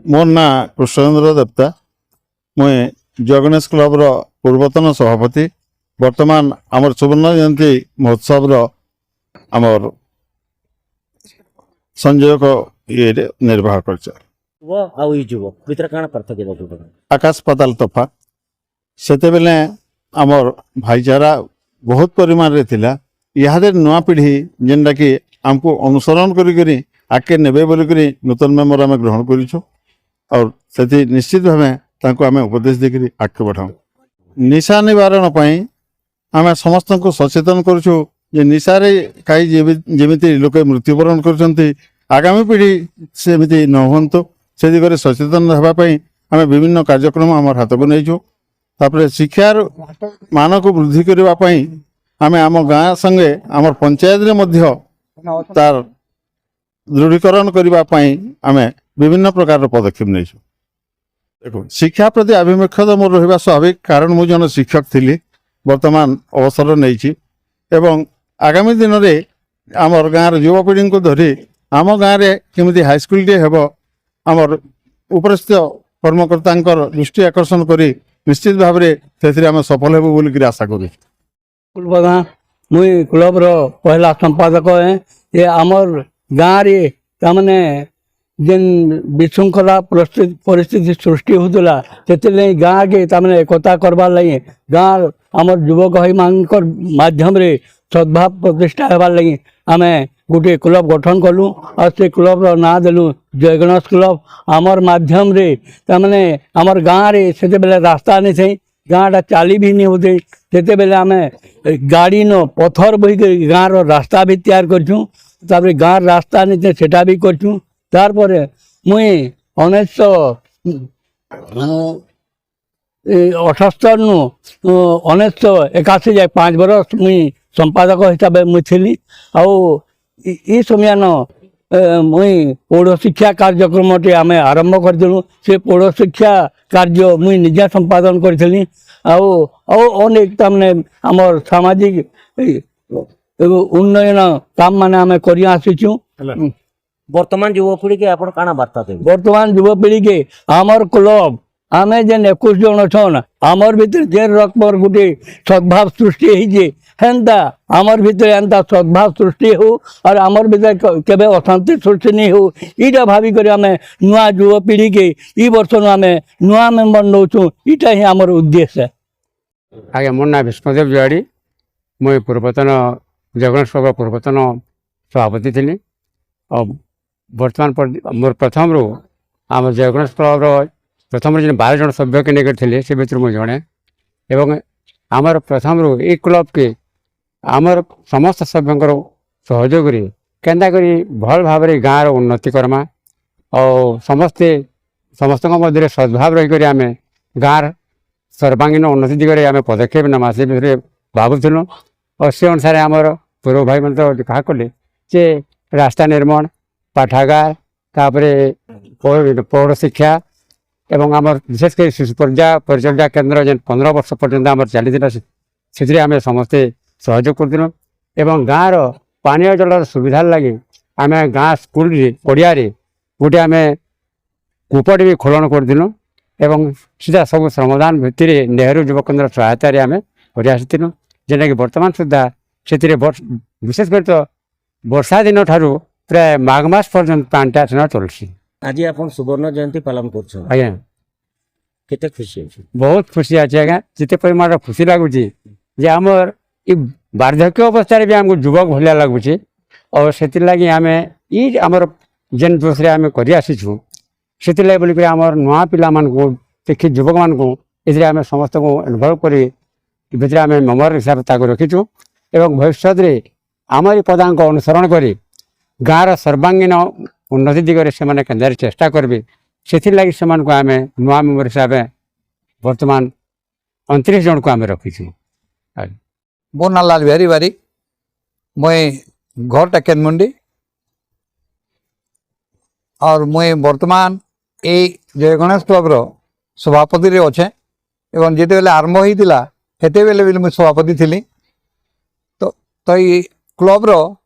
मोर ना कृष्णचंद्र देवता मुई जगन्नाथ क्लब रो पूर्वतन सभापति वर्तमान आमर सुवर्ण जयंती महोत्सव रो आमर संयोजक ये निर्वाह कर वो आउ ई जुबक भितर काण पार्थक्य देखु आकाश पाताल तफा सेते बेले आमर भाईचारा बहुत परिमाण रे थिला इहादे नुआ पीढ़ी जेनटा कि आमको अनुसरण करी आगे नेबे बोली करी नूतन मेम्बर आम ग्रहण करिछु और से निश्चित भाव तांको आमे उपदेश देकरी आगे बढ़ाऊ निशा निवारण पई आमे समस्त को सचेतन करूछु जे निशारे कई जेमिति लोके मृत्युवरण करछन्ति आगामी पीढ़ी सेमिति न होंतो से दिगरे सचेतन हेबा पई आमे विभिन्न कार्यक्रम आमर हाथ को नैछु तापरे शिक्षार मान को वृद्धि करबा पई आमे आम गाँ संगे आमर पंचायत रे मध्य तार दृढ़ीकरण करबा पई आमे विभिन्न प्रकार पदक्षेप नैछु। देखो शिक्षा प्रति आभिमुख्यता मोर रहिबा स्वाभाविक कारण मु जन शिक्षक थिली वर्तमान अवसर नैछि एवं आगामी दिन रे आमर गाँर युवपीढ़ी को धरी आम गाँव रे केमिति हाईस्कूल टे हेबो आमर उपरिस्थ कर्मकर्ता दृष्टि आकर्षण करी निश्चित भाव में आम सफल हेबु बोली आशा करूँ। कुलपगा मुई क्लब रो पहला संपादक है ये आमर गाँव रे तमने जेन विशृंखला परिस्थिति सृष्टि होता से गाँ के तमने एकता करवार लगी गाँव आमर युवक भाई मानकर माध्यम रे सद्भाव प्रतिष्ठा होबार लगी आमे गोटे क्लब गठन कलु और से क्लब रो ना देलु जय गणेश क्लब आमर माध्यम रे तमने आमर गाँव रे से बेले रास्ता नहीं थे गाँटा चाली भी नहीं होते से बेले आमे गाड़ी नो पथर बही कर गाँव रो रास्ता भी तैयार करछुं तापर गाँव रास्ता नहीं थे सेटा भी करछुं तार पर मुई 1978 नु 1981 जाए 5 बरस मुई संपादक हिसाब से मुई थी आई समय मुई पौड़ शिक्षा कार्यक्रम टे आम आरंभ करूँ से पौड़ शिक्षा कार्य मुई निजा संपादन करी अनेक तमने आमर सामाजिक उन्नयन काम माने आम कर आसीचु। वर्तमान युवपीढ़ी के आपण काना वार्ता देबे वर्तमान युवपीढ़ी के आमर क्लब आमे जेन 21 जन छन आमर भीतर जे रकमर गुटे सद्भाव सृष्टि होइजे हेन्ता आमर भीतर एंता सद्भाव सृष्टि हो और आमर भीतर केबे अशांति सृष्टि नहीं हो इटा भावी कर आमे नुआ युवपीढ़ी के ई वर्ष आमे नुआ मेंबर नौचु इटा ही आमर उद्देश्य है। आगे मोर ना विष्णुदेव जुआड़ी मुई पूर्वतन जगन्नाथ क्लब पूर्वतन सभापति थी और वर्तमान मोर प्रथम रू आम जगन्नाथ क्लब प्रथम जो 12 जन सभ्य के लेकर थे से भर मुझे जड़े एवं आमर प्रथम रू ये क्लब के आमर समस्त सभ्य सहयोग केन्ता करी भल भाव गाँव उन्नति करमा और समस्त मध्य सद्भाव रहीकि आम गाँव सर्वांगीन उन्नति दिगरे आम पदक्षेप नमा से भितर भावुलु और से अनुसार आमर पूर्व भाई मैंने तो कहा कले जे रास्ता निर्माण पाठागार तापर पौड़ शिक्षा एवं आमर विशेषकर शिशु परिचर्या केन्द्र जेन 15 वर्ष पर्यंत आमर चली से आम समस्ते सहयोग करूँ एवं गाँव पानीय जल सुविधा लगे आम गाँ स्कूल पड़िया गोटे आम कूपट भी खोलन करूँ एवं सीधा सब श्रमदान भित्तिर नेहरू युव केन्द्र सहायतार आम कर जेनटा कि वर्तमान सुधा से विशेषकर तो वर्षा दिन ठारू प्राय माघ मास पर्यंत पानीटा सेना चलसी। आज आप सुवर्ण जयंती पालन कर आज्ञा केते खुशी अछि बहुत खुशी अच्छे आज्ञा जिते परिमाण खुशी लगुच आमर इ वार्धक्य अवस्था भी आमको युवक भाया लगुच और से लगी आम आमर जेन जोश आम कर आसीचु से बोलिक आमर नुआ पिला मानू देखी युवक मानू ये आम समस्त को इनवल्व कर आम मेम्बर हिसाब से रखीचु एवं भविष्य में आमरी पदांक अनुसरण कर गाँव सर्वांगीन उन्नति दिगरे से केन्द्र चेष्टा करेंगे से लगी से आम नुआ मेम्बर हिसाब से वर्तमान 29 जन को आम रखीचु। मो ना लाल बिहारी बारिक मुई घर टेकेन मुंडी और मुई वर्तमान ये जय गणेश क्लब रो सभापति रे अच्छे एवं जिते बेले आरंभ होता हेते बेले भी मुई सभापति थी तो ये क्लब रो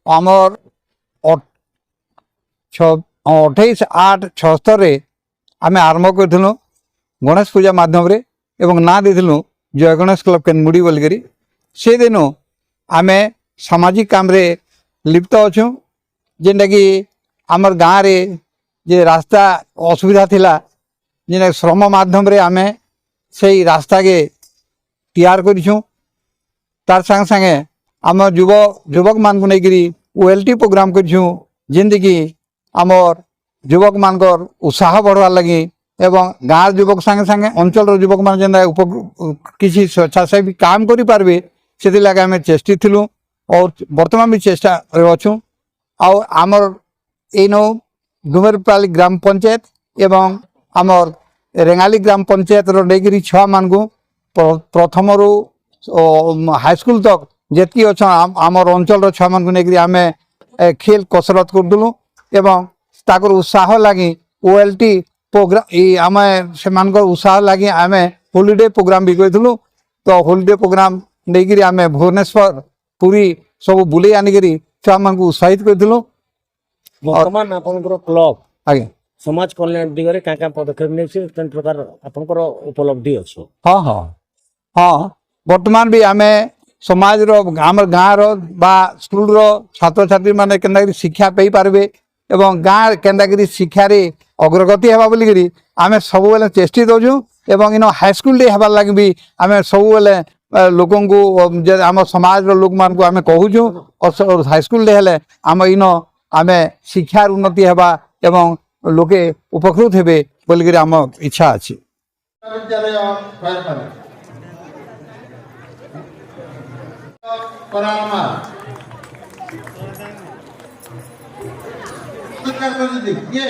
आमर 28/8/76 ଆମେ ଆରମ୍ଭ କରିଥିଲୁ ଗଣେଶ ପୂଜା ମାଧ୍ୟମରେ ଏବଂ ନାଁ ଦେଇଥିଲୁ ଜୟ ଗଣେଶ କ୍ଲବ କେନ୍ମୁଡ଼ି ବୋଲିକରି। ସେଦିନୁ ଆମେ ସାମାଜିକ କାମରେ লিপ্ত ଅଛୁ, ଯେନ୍ଟାକି ଆମର ଗାଁରେ ଯେ ରାସ୍ତା ଅସୁବିଧା ଥିଲା, ଯେନ୍ଟା ଶ୍ରମ ମାଧ୍ୟମରେ ଆମେ ସେଇ ରାସ୍ତାକେ ତିଆର କରିଛୁଁ। ତାର ସାଙ୍ଗେ ସାଙ୍ଗେ ଆମ ଯୁବକମାନଙ୍କୁ ନେଇକିରି OLT ପ୍ରୋଗ୍ରାମ କରିଛୁଁ, ଯେମିତିକି ଆମର୍ ଯୁବକମାନଙ୍କର ଉତ୍ସାହ ବଢ଼ବାର୍ ଲାଗି ଏବଂ ଗାଁର ଯୁବକ ସାଙ୍ଗେ ସାଙ୍ଗେ ଅଞ୍ଚଳର ଯୁବକମାନେ ଯେନ୍ତା କିଛି ସ୍ୱେଚ୍ଛାସେବୀ କାମ କରିପାରିବେ ସେଥିଲାଗି ଆମେ ଚେଷ୍ଟିତ ଥିଲୁ ଆଉ ବର୍ତ୍ତମାନ ବି ଚେଷ୍ଟାରେ ଅଛୁଁ। ଆଉ ଆମର ଏଇନୁ ଡୁମେରପାଲି ଗ୍ରାମ ପଞ୍ଚାୟତ ଏବଂ ଆମର ରେଙ୍ଗାଲି ଗ୍ରାମ ପଞ୍ଚାୟତର ନେଇକିରି ଛୁଆମାନଙ୍କୁ ପ୍ରଥମରୁ ହାଇସ୍କୁଲ ତକ୍ ଯେତିକି ଅଛନ୍ ଆମର ଅଞ୍ଚଳର ଛୁଆମାନଙ୍କୁ ନେଇକିରି ଆମେ ଖେଲ କସରତ କରୁଥିଲୁ ଏବଂ ତାଙ୍କର ଉତ୍ସାହ ଲାଗି OLT ପ୍ରୋଗ୍ରାମ ଆମେ ସେମାନଙ୍କର ଉତ୍ସାହ ଲାଗି ଆମେ ହୋଲିଡେ ପ୍ରୋଗ୍ରାମ ବି କରିଥିଲୁ। ତ ହୋଲିଡେ ପ୍ରୋଗ୍ରାମ ନେଇକିରି ଆମେ ଭୁବନେଶ୍ୱର ପୁରୀ ସବୁ ବୁଲେଇ ଆଣିକିରି ଛୁଆମାନଙ୍କୁ ଉତ୍ସାହିତ କରିଥିଲୁ। ବର୍ତ୍ତମାନ ଆପଣଙ୍କର କ୍ଲବ ଆଜ୍ଞା ସମାଜ କଲ୍ୟାଣ ଦିଗରେ କାଁ କାଁ ପଦକ୍ଷେପ ନେଇଛି, କେନ୍ ପ୍ରକାର ଆପଣଙ୍କର ଉପଲବ୍ଧି ଅଛି? ହଁ ହଁ ହଁ ବର୍ତ୍ତମାନ ବି ଆମେ ସମାଜର ଆମର ଗାଁର ବା ସ୍କୁଲର ଛାତ୍ରଛାତ୍ରୀମାନେ କେନ୍ତାକରି ଶିକ୍ଷା ପାଇପାରିବେ ଏବଂ ଗାଁ କେନ୍ତାକରି ଶିକ୍ଷାରେ ଅଗ୍ରଗତି ହେବା ବୋଲିକିରି ଆମେ ସବୁବେଳେ ଚେଷ୍ଟିତ ଅଛୁଁ ଏବଂ ଇନ ହାଇସ୍କୁଲରେ ହେବାର୍ ଲାଗି ବି ଆମେ ସବୁବେଳେ ଲୋକଙ୍କୁ ଯେ ଆମ ସମାଜର ଲୋକମାନଙ୍କୁ ଆମେ କହୁଛୁଁ ହାଇସ୍କୁଲରେ ହେଲେ ଆମ ଇନ ଆମେ ଶିକ୍ଷାର ଉନ୍ନତି ହେବା ଏବଂ ଲୋକେ ଉପକୃତ ହେବେ ବୋଲିକିରି ଆମ ଇଚ୍ଛା ଅଛି। Ye